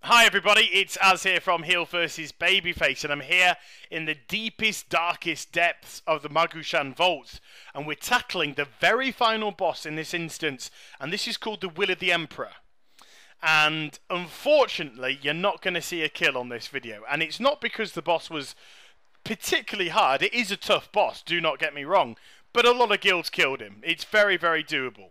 Hi everybody, it's Az here from Heel vs Babyface, and I'm here in the deepest, darkest depths of the Mogu'shan vaults, and we're tackling the very final boss in this instance, and this is called the Will of the Emperor. And unfortunately, you're not going to see a kill on this video, and it's not because the boss was particularly hard. It is a tough boss, do not get me wrong, but a lot of guilds killed him. It's very, very doable.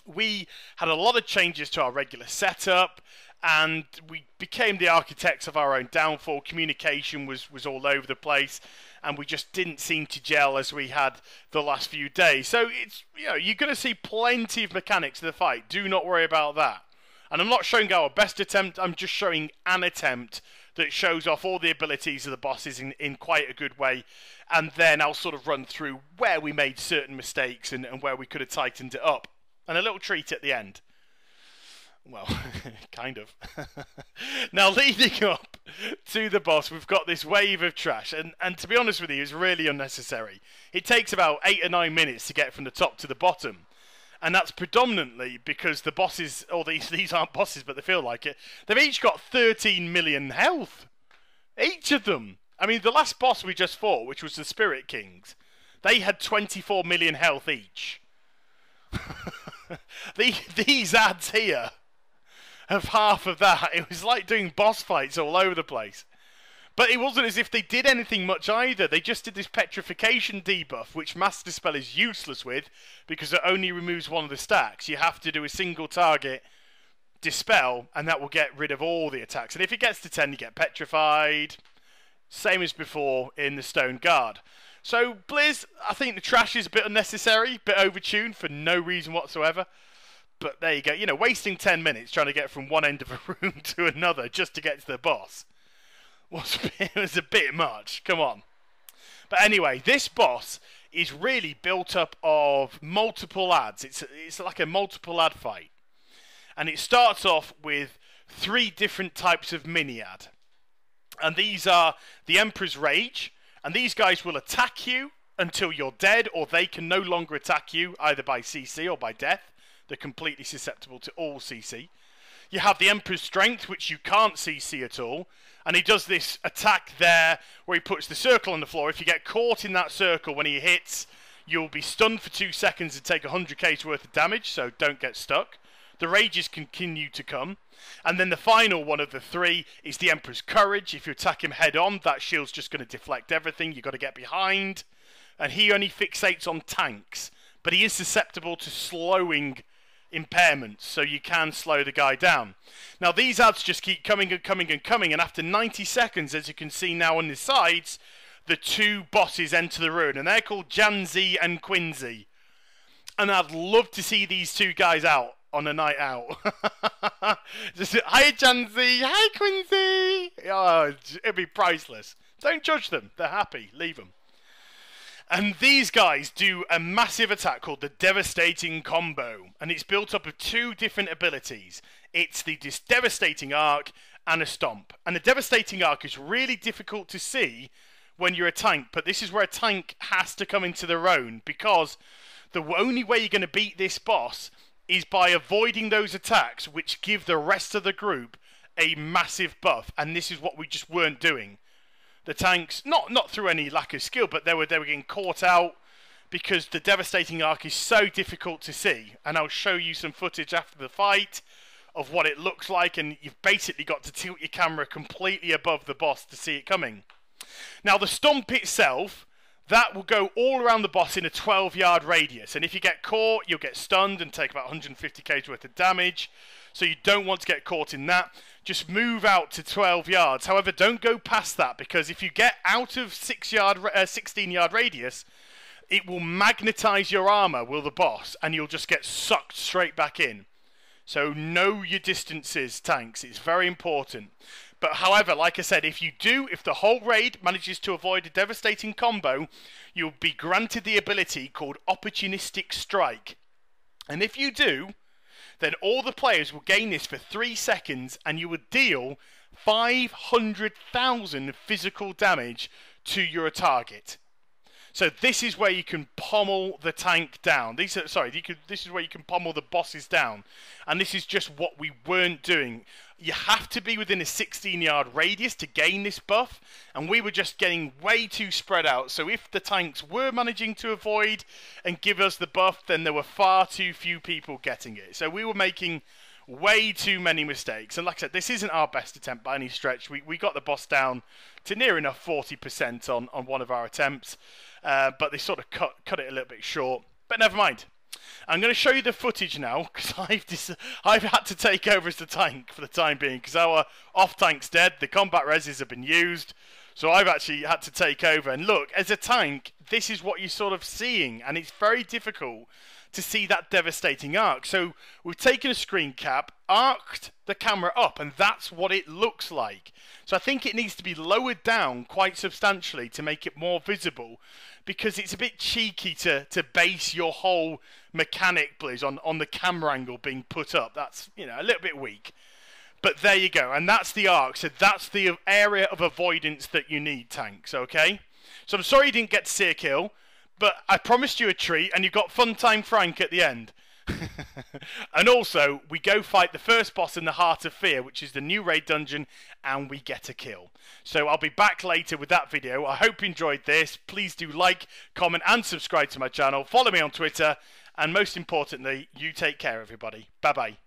We had a lot of changes to our regular setup, and we became the architects of our own downfall. Communication was all over the place, and we just didn't seem to gel as we had the last few days. So it's, you're going to see plenty of mechanics in the fight. Do not worry about that. And I'm not showing our best attempt. I'm just showing an attempt that shows off all the abilities of the bosses in quite a good way. And then I'll sort of run through where we made certain mistakes and where we could have tightened it up. And a little treat at the end. Well, kind of. Now, leading up to the boss, we've got this wave of trash. And to be honest with you, it's really unnecessary. It takes about 8 or 9 minutes to get from the top to the bottom. And that's predominantly because the bosses, or these aren't bosses, but they feel like it, they've each got 13 million health. Each of them. I mean, the last boss we just fought, which was the Spirit Kings, they had 24 million health each. These ads here of half of that. It was like doing boss fights all over the place. But it wasn't as if they did anything much either. They just did this petrification debuff, which Mass Dispel is useless with because it only removes one of the stacks. You have to do a single target dispel, and that will get rid of all the attacks. And if it gets to 10, you get petrified. Same as before in the Stone Guard. So, Blizz, I think the trash is a bit unnecessary, a bit overtuned for no reason whatsoever. But there you go. Wasting 10 minutes trying to get from one end of a room to another just to get to the boss was a bit much. Come on. But anyway, this boss is really built up of multiple ads. It's like a multiple ad fight. And it starts off with 3 different types of mini-ad. And these are the Empress Rage. And these guys will attack you until you're dead, or they can no longer attack you, either by CC or by death. They're completely susceptible to all CC. You have the Emperor's Strength, which you can't CC at all. And he does this attack there, where he puts the circle on the floor. If you get caught in that circle when he hits, you'll be stunned for 2 seconds and take 100k's worth of damage, so don't get stuck. The rages continue to come. And then the final one of the 3 is the Emperor's Courage. If you attack him head on, that shield's just going to deflect everything. You've got to get behind. And he only fixates on tanks. But he is susceptible to slowing impairments, so you can slow the guy down. Now, these ads just keep coming and coming and coming. And after 90 seconds, as you can see now on the sides, the 2 bosses enter the ruin. And they're called Janzi and Quincy. And I'd love to see these 2 guys out on a night out. Just, hi Janzi, hi Quincy. Oh, it'd be priceless. Don't judge them. They're happy. Leave them. And these guys do a massive attack called the Devastating Combo. And it's built up of 2 different abilities. It's the Devastating Arc and a Stomp. And the Devastating Arc is really difficult to see when you're a tank. But this is where a tank has to come into their own, because the only way you're going to beat this boss is by avoiding those attacks, which give the rest of the group a massive buff. And this is what we just weren't doing. The tanks, not through any lack of skill, but they were getting caught out because the Devastating Arc is so difficult to see. And I'll show you some footage after the fight of what it looks like, and you've basically got to tilt your camera completely above the boss to see it coming. Now, the Stomp itself, that will go all around the boss in a 12-yard radius. And if you get caught, you'll get stunned and take about 150k's worth of damage. So you don't want to get caught in that. Just move out to 12 yards. However, don't go past that, because if you get out of 16-yard radius, it will magnetize your armor, will the boss, and you'll just get sucked straight back in. So know your distances, tanks. It's very important. But however, like I said, if the whole raid manages to avoid a Devastating Combo, you'll be granted the ability called Opportunistic Strike. And if you do, then all the players will gain this for 3 seconds, and you would deal 500,000 physical damage to your target. So this is where you can pommel the tank down. This is where you can pommel the bosses down. And this is just what we weren't doing. You have to be within a 16-yard radius to gain this buff, and we were just getting way too spread out. So if the tanks were managing to avoid and give us the buff, then there were far too few people getting it. So we were making way too many mistakes. And like I said, this isn't our best attempt by any stretch. We got the boss down to near enough 40% on one of our attempts, but they sort of cut it a little bit short. But never mind. I'm going to show you the footage now, because I've had to take over as the tank for the time being, because our off-tank's dead, the combat reses have been used, so I've actually had to take over. And look, as a tank, this is what you're sort of seeing, and it's very difficult to see that devastating arc. So we've taken a screen cap, arced the camera up, and that's what it looks like. So I think it needs to be lowered down quite substantially to make it more visible, because it's a bit cheeky to base your whole mechanic, please, on the camera angle being put up. That's, you know, a little bit weak. But there you go, and that's the arc. So that's the area of avoidance that you need, tanks, okay? So I'm sorry you didn't get to see a kill, but I promised you a treat, and you got Funtime Frank at the end. And also, we go fight the first boss in the Heart of Fear, which is the new raid dungeon, and we get a kill. So I'll be back later with that video. I hope you enjoyed this. Please do like, comment, and subscribe to my channel. Follow me on Twitter, and most importantly, you take care, everybody. Bye-bye.